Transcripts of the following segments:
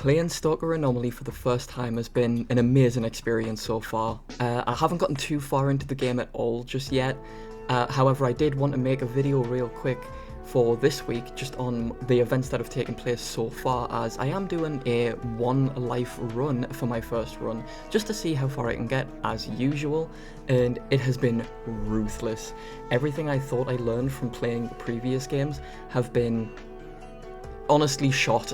Playing Stalker Anomaly for the first time has been an amazing experience so far. I haven't gotten too far into the game at all just yet. However, I did want to make a video real quick for this week just on the events that have taken place so far, as I am doing a one life run for my first run just to see how far I can get as usual, and it has been ruthless. Everything I thought I learned from playing the previous games have been honestly shot.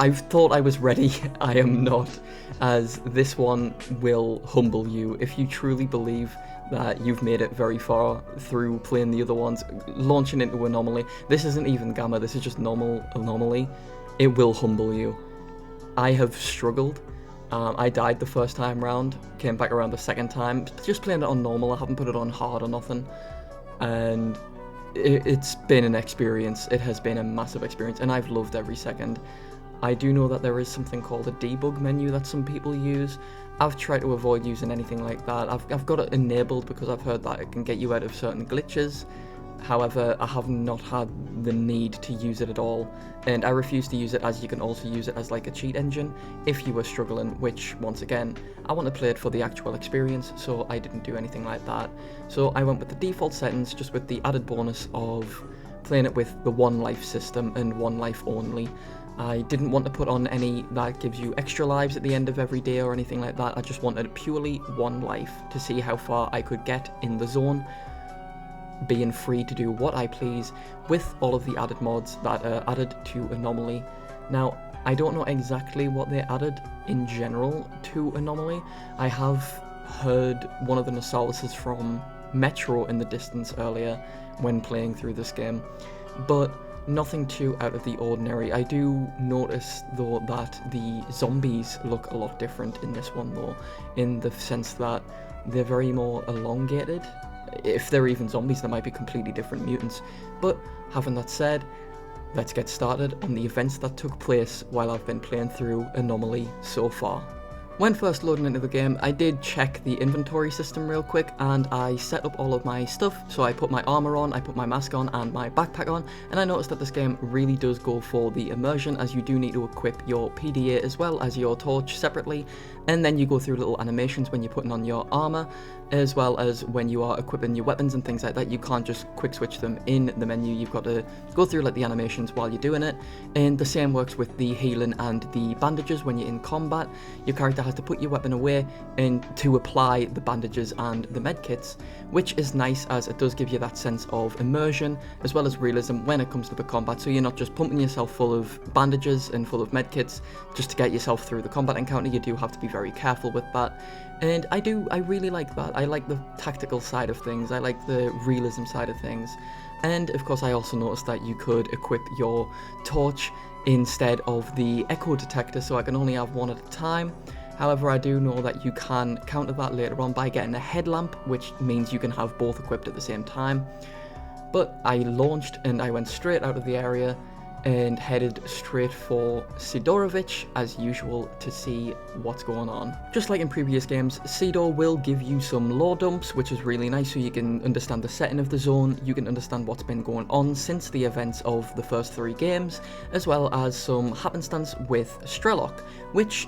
I've thought I was ready. I am not, as this one will humble you. If you truly believe that you've made it very far through playing the other ones, launching into Anomaly, this isn't even Gamma, this is just normal Anomaly, it will humble you. I have struggled. I died the first time round, came back around the second time, just playing it on normal, I haven't put it on hard or nothing, and it's been an experience. It has been a massive experience, and I've loved every second. I do know that there is something called a debug menu that some people use. I've tried to avoid using anything like that. I've got it enabled because I've heard that it can get you out of certain glitches. However, I have not had the need to use it at all, and I refuse to use it, as you can also use it as like a cheat engine if you were struggling, which once again, I want to play it for the actual experience, so I didn't do anything like that. So I went with the default settings, just with the added bonus of playing it with the one life system and one life only. I didn't want to put on any that gives you extra lives at the end of every day or anything like that. I just wanted purely one life to see how far I could get in the zone, being free to do what I please with all of the added mods that are added to Anomaly. Now, I don't know exactly what they added in general to Anomaly. I have heard one of the Nasalises from Metro in the distance earlier when playing through this game, but nothing too out of the ordinary. I do notice though that the zombies look a lot different in this one though, in the sense that they're very more elongated. If they're even zombies, they might be completely different mutants. But having that said, let's get started on the events that took place while I've been playing through Anomaly so far. When first loading into the game, I did check the inventory system real quick, and I set up all of my stuff. So I put my armor on, I put my mask on and my backpack on, and I noticed that this game really does go for the immersion, as you do need to equip your PDA as well as your torch separately, and then you go through little animations when you're putting on your armor, as well as when you are equipping your weapons and things like that. You can't just quick switch them in the menu, you've got to go through like the animations while you're doing it. And the same works with the healing and the bandages. When you're in combat, your character has to put your weapon away and to apply the bandages and the medkits, which is nice as it does give you that sense of immersion as well as realism when it comes to the combat, so you're not just pumping yourself full of bandages and full of medkits just to get yourself through the combat encounter. You do have to be very careful with that, and I really like that. I like the tactical side of things, I like the realism side of things. And of course I also noticed that you could equip your torch instead of the echo detector, so I can only have one at a time. However, I do know that you can counter that later on by getting a headlamp, which means you can have both equipped at the same time. But I launched and I went straight out of the area and headed straight for Sidorovich as usual to see what's going on. Just like in previous games, Sido will give you some lore dumps, which is really nice, so you can understand the setting of the zone, you can understand what's been going on since the events of the first 3 games, as well as some happenstance with Strelok, which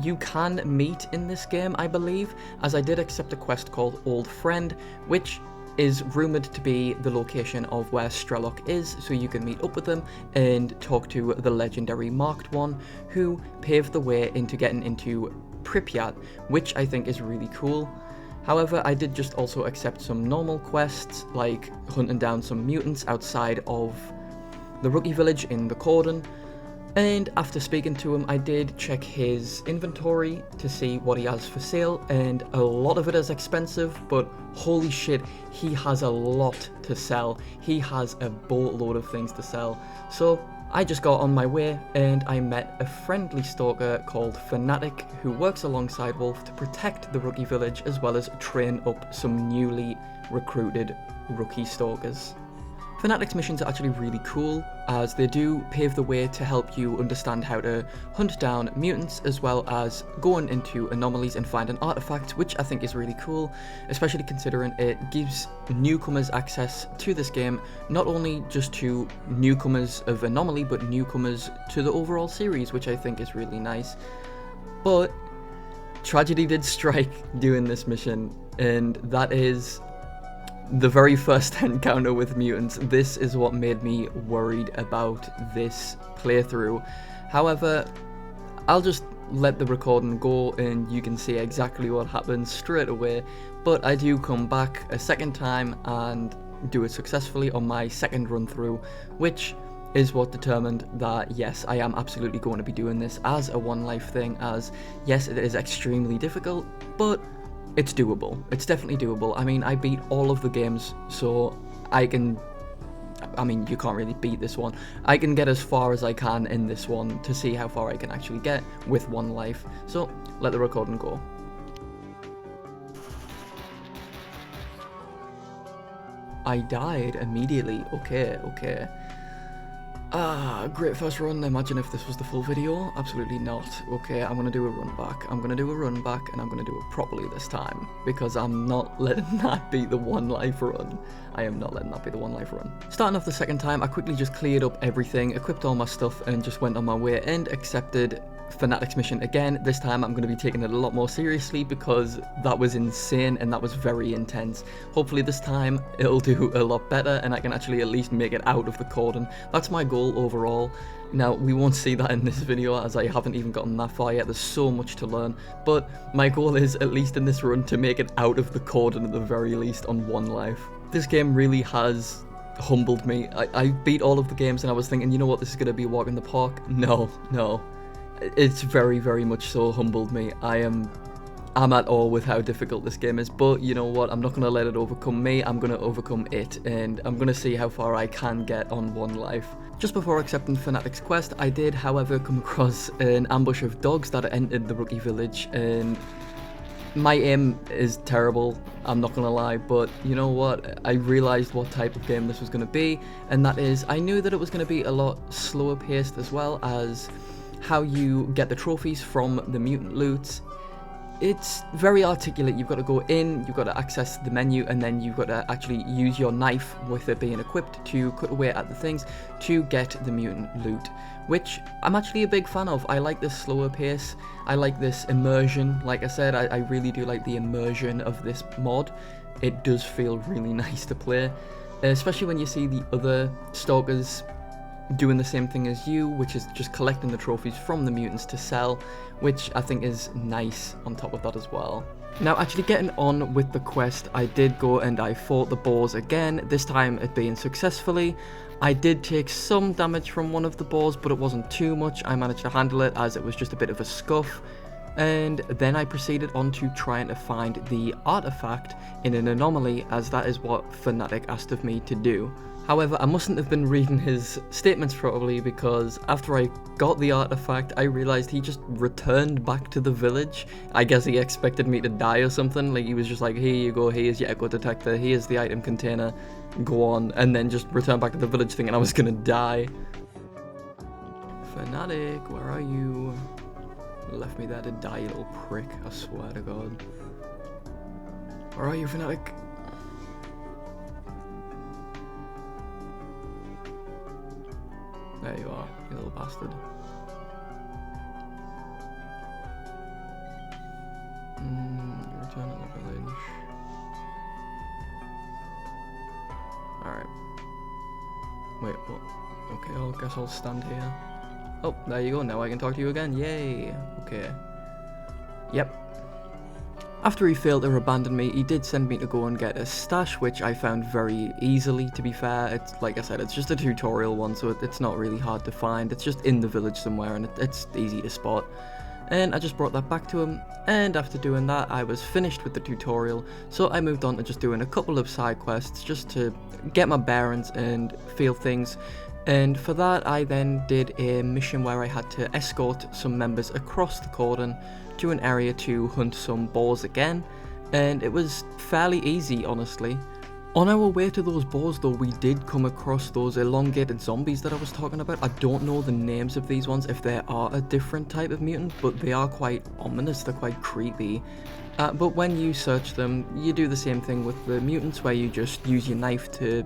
you can meet in this game, I believe, as I did accept a quest called Old Friend, which is rumoured to be the location of where Strelok is, so you can meet up with them and talk to the legendary Marked One, who paved the way into getting into Pripyat, which I think is really cool. However, I did just also accept some normal quests, like hunting down some mutants outside of the rookie village in the Cordon. And after speaking to him, I did check his inventory to see what he has for sale, and a lot of it is expensive, but holy shit, he has a lot to sell. He has a boatload of things to sell. So I just got on my way and I met a friendly stalker called Fanatic, who works alongside Wolf to protect the rookie village as well as train up some newly recruited rookie stalkers. Fanatic's missions are actually really cool, as they do pave the way to help you understand how to hunt down mutants, as well as going into anomalies and find an artifact, which I think is really cool, especially considering it gives newcomers access to this game, not only just to newcomers of Anomaly, but newcomers to the overall series, which I think is really nice. But tragedy did strike doing this mission, and that is the very first encounter with mutants. This is what made me worried about this playthrough. However, I'll just let the recording go and you can see exactly what happens straight away, but I do come back a second time and do it successfully on my second run through, which is what determined that yes, I am absolutely going to be doing this as a one life thing, as yes, it is extremely difficult, but it's doable. It's definitely doable. I mean, I beat all of the games, so I mean, you can't really beat this one. I can get as far as I can in this one to see how far I can actually get with one life. So, let the recording go. I died immediately. Okay. Great first run. Imagine if this was the full video. Absolutely not. Okay, I'm gonna do a run back. I'm gonna do a run back, and I'm gonna do it properly this time, because I'm not letting that be the one life run. I am not letting that be the one life run. Starting off the second time, I quickly just cleared up everything, equipped all my stuff, and just went on my way and accepted Fanatic's mission again. This time I'm going to be taking it a lot more seriously, because that was insane and that was very intense. Hopefully this time it'll do a lot better and I can actually at least make it out of the cordon. That's my goal overall. Now, we won't see that in this video, as I haven't even gotten that far yet. There's so much to learn, but my goal is, at least in this run, to make it out of the cordon at the very least on one life. This game really has humbled me. I beat all of the games and I was thinking, you know what, this is going to be a walk in the park. No. It's very, very much so humbled me. I'm at awe with how difficult this game is, but you know what, I'm not going to let it overcome me. I'm going to overcome it, and I'm going to see how far I can get on one life. Just before accepting Fanatic's quest, I did, however, come across an ambush of dogs that had entered the rookie village, and my aim is terrible, I'm not going to lie, but you know what, I realised what type of game this was going to be, and that is, I knew that it was going to be a lot slower paced, as well as how you get the trophies from the mutant loot. It's very articulate. You've got to go in, you've got to access the menu, and then you've got to actually use your knife with it being equipped to cut away at the things to get the mutant loot, which I'm actually a big fan of. I like this slower pace, I like this immersion. Like I said, I really do like the immersion of this mod. It does feel really nice to play, especially when you see the other stalkers doing the same thing as you, which is just collecting the trophies from the mutants to sell, which I think is nice on top of that as well. Now, actually getting on with the quest, I did go and I fought the boars again, this time it being successfully. I did take some damage from one of the boars, but it wasn't too much. I managed to handle it, as it was just a bit of a scuff. And then I proceeded on to trying to find the artifact in an anomaly, as that is what Fanatic asked of me to do. However, I mustn't have been reading his statements properly, because after I got the artifact, I realised he just returned back to the village. I guess he expected me to die or something. Like, he was just like, here you go, here's your echo detector, here's the item container, go on, and then just return back to the village thinking I was gonna die. Fanatic, where are you? Left me there to die, you little prick, I swear to God. Where are you, Fanatic? There you are, you little bastard. Return to the village. Alright. Wait, what? Okay, I guess I'll stand here. Oh, there you go, now I can talk to you again, yay! Okay. Yep. After he failed to abandon me, he did send me to go and get a stash, which I found very easily, to be fair. It's, like I said, it's just a tutorial one, so it's not really hard to find. It's just in the village somewhere, and it's easy to spot. And I just brought that back to him, and after doing that, I was finished with the tutorial, so I moved on to just doing a couple of side quests, just to get my bearings and feel things. And for that, I then did a mission where I had to escort some members across the cordon to an area to hunt some boars again, and it was fairly easy, honestly. On our way to those boars though, we did come across those elongated zombies that I was talking about. I don't know the names of these ones, if they are a different type of mutant, but they are quite ominous, they're quite creepy. But when you search them, you do the same thing with the mutants, where you just use your knife to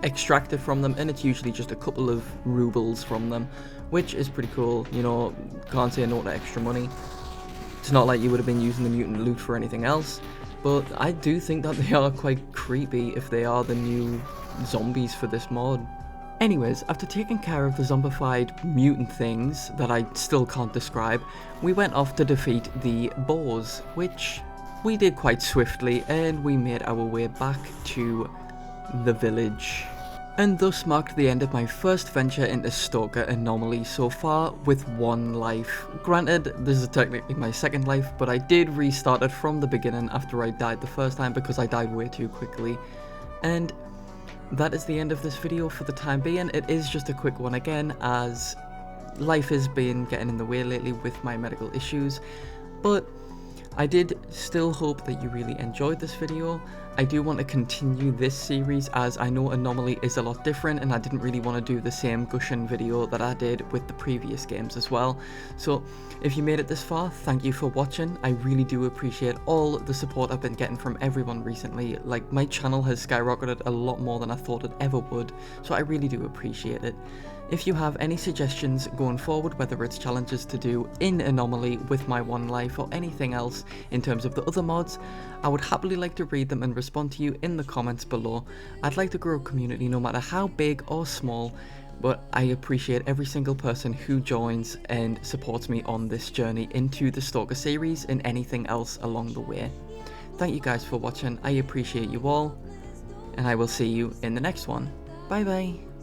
extract it from them, and it's usually just a couple of rubles from them, which is pretty cool. You know, can't say no to extra money. It's not like you would have been using the mutant loot for anything else. But I do think that they are quite creepy if they are the new zombies for this mod. Anyways, after taking care of the zombified mutant things that I still can't describe, we went off to defeat the boars, which we did quite swiftly, and we made our way back to the village. And thus marked the end of my first venture into Stalker Anomaly so far, with 1 life. Granted, this is technically my 2nd life, but I did restart it from the beginning after I died the first time because I died way too quickly. And that is the end of this video for the time being. It is just a quick one again, as life has been getting in the way lately with my medical issues, but I did still hope that you really enjoyed this video. I do want to continue this series, as I know Anomaly is a lot different and I didn't really want to do the same gushing video that I did with the previous games as well. So if you made it this far, thank you for watching. I really do appreciate all the support I've been getting from everyone recently. Like, my channel has skyrocketed a lot more than I thought it ever would, so I really do appreciate it. If you have any suggestions going forward, whether it's challenges to do in Anomaly with my 1 life or anything else in terms of the other mods, I would happily like to read them and respond to you in the comments below. I'd like to grow a community no matter how big or small, but I appreciate every single person who joins and supports me on this journey into the Stalker series and anything else along the way. Thank you guys for watching, I appreciate you all, and I will see you in the next one. Bye bye.